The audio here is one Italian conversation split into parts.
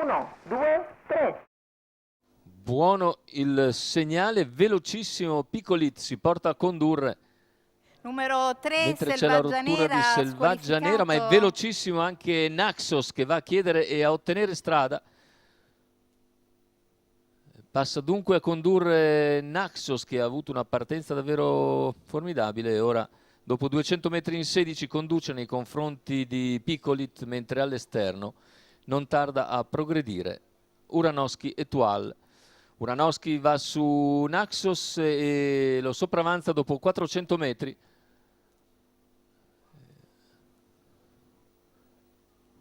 1, 2, 3. Buono il segnale, velocissimo Picolit, si porta a condurre. Numero 3, Mentre c'è la rottura di Selvaggia Nera, ma è velocissimo anche Naxos che va a chiedere e a ottenere strada. Passa dunque a condurre Naxos, che ha avuto una partenza davvero formidabile e ora dopo 200 metri in 16 conduce nei confronti di Picolit, mentre all'esterno non tarda a progredire Uranowski e Tual. Uranowski va su Naxos e lo sopravanza dopo 400 metri.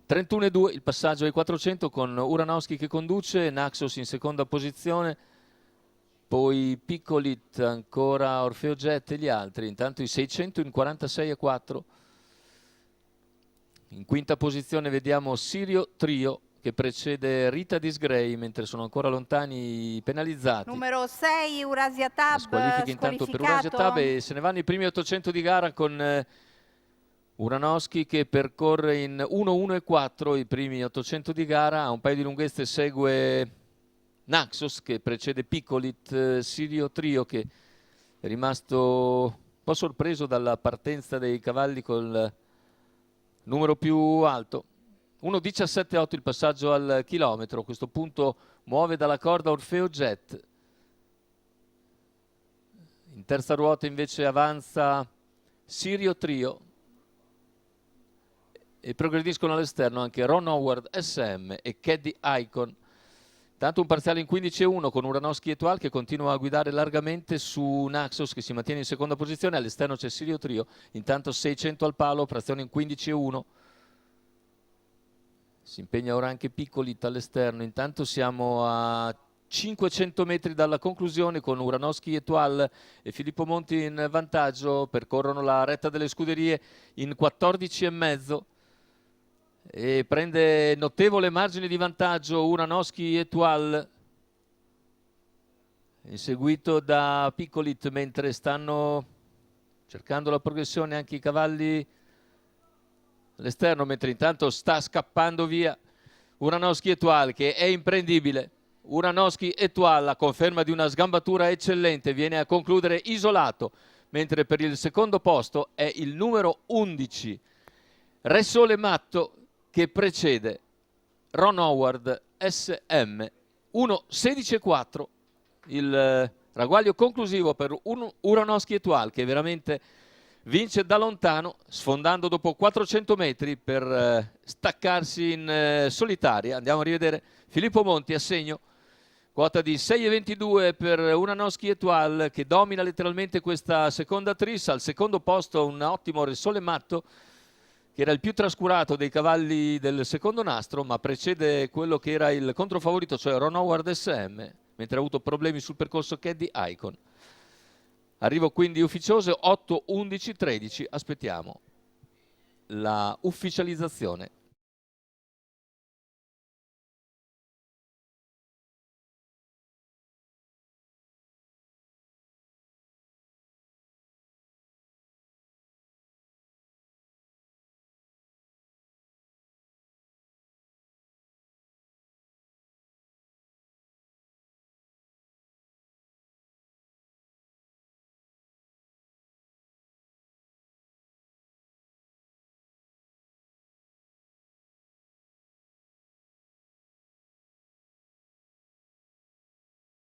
31,2 il passaggio ai 400 con Uranowski che conduce, Naxos in seconda posizione, poi Picolit, ancora Orfeo Jet e gli altri. Intanto i 600 in 46,4. In quinta posizione vediamo Sirio Trio che precede Rita Disgrey, mentre sono ancora lontani i penalizzati. Numero 6 Eurasia Tab, squalifica intanto per Eurasia Tab e se ne vanno i primi 800 di gara con Uranowski che percorre in 1:1:4 i primi 800 di gara. A un paio di lunghezze segue Naxos che precede Picolit, Sirio Trio che è rimasto un po' sorpreso dalla partenza dei cavalli col numero più alto. 1:17,8 il passaggio al chilometro. A questo punto muove dalla corda Orfeo Jet. In terza ruota invece avanza Sirio Trio e progrediscono all'esterno anche Ron Howard SM e Caddy Icon. Tanto un parziale in 15:1 con Uranowski e Tual che continua a guidare largamente su Naxos che si mantiene in seconda posizione. All'esterno c'è Sirio Trio, intanto 600 al palo, operazione in 15:1. Si impegna ora anche Picolit all'esterno. Intanto siamo a 500 metri dalla conclusione con Uranowski e Tual e Filippo Monti in vantaggio. Percorrono la retta delle scuderie in 14,5 e prende notevole margine di vantaggio Uranowski e Tual, inseguito da Picolit, mentre stanno cercando la progressione anche i cavalli all'esterno, mentre intanto sta scappando via Uranowski e Tual che è imprendibile. Uranowski e Tual, la conferma di una sgambatura eccellente, viene a concludere isolato, mentre per il secondo posto è il numero 11 Re Sole Matto che precede Ron Howard SM. 1:16,4 il ragguaglio conclusivo per Uranowski e Tual che veramente vince da lontano, sfondando dopo 400 metri per staccarsi in solitaria. Andiamo a rivedere Filippo Monti a segno. Quota di 6,22 per Uranowski e Tual che domina letteralmente questa seconda trissa. Al secondo posto un ottimo Re Sole Matto che era il più trascurato dei cavalli del secondo nastro, ma precede quello che era il controfavorito, cioè Ron Howard SM, mentre ha avuto problemi sul percorso Caddy Icon. Arrivo quindi ufficioso 8, 11, 13. Aspettiamo la ufficializzazione.